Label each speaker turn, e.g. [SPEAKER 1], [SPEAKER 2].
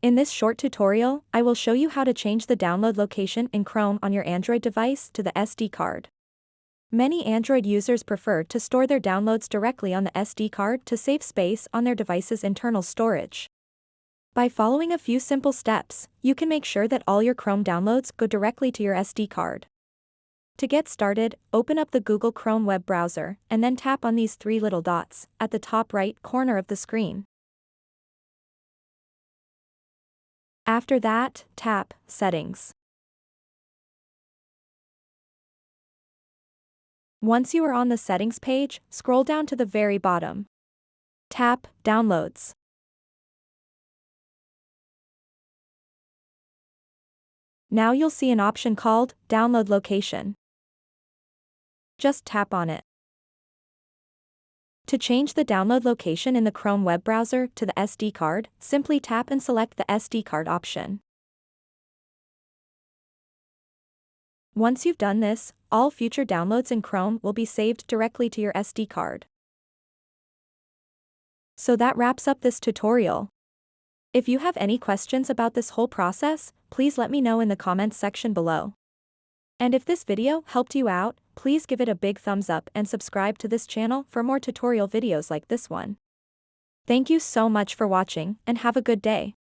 [SPEAKER 1] In this short tutorial, I will show you how to change the download location in Chrome on your Android device to the SD card. Many Android users prefer to store their downloads directly on the SD card to save space on their device's internal storage. By following a few simple steps, you can make sure that all your Chrome downloads go directly to your SD card. To get started, open up the Google Chrome web browser and then tap on these three little dots at the top right corner of the screen. After that, tap Settings. Once you are on the Settings page, scroll down to the very bottom. Tap Downloads. Now you'll see an option called Download Location. Just tap on it. To change the download location in the Chrome web browser to the SD card, simply tap and select the SD card option. Once you've done this, all future downloads in Chrome will be saved directly to your SD card. So that wraps up this tutorial. If you have any questions about this whole process, please let me know in the comments section below. And if this video helped you out, please give it a big thumbs up and subscribe to this channel for more tutorial videos like this one. Thank you so much for watching and have a good day.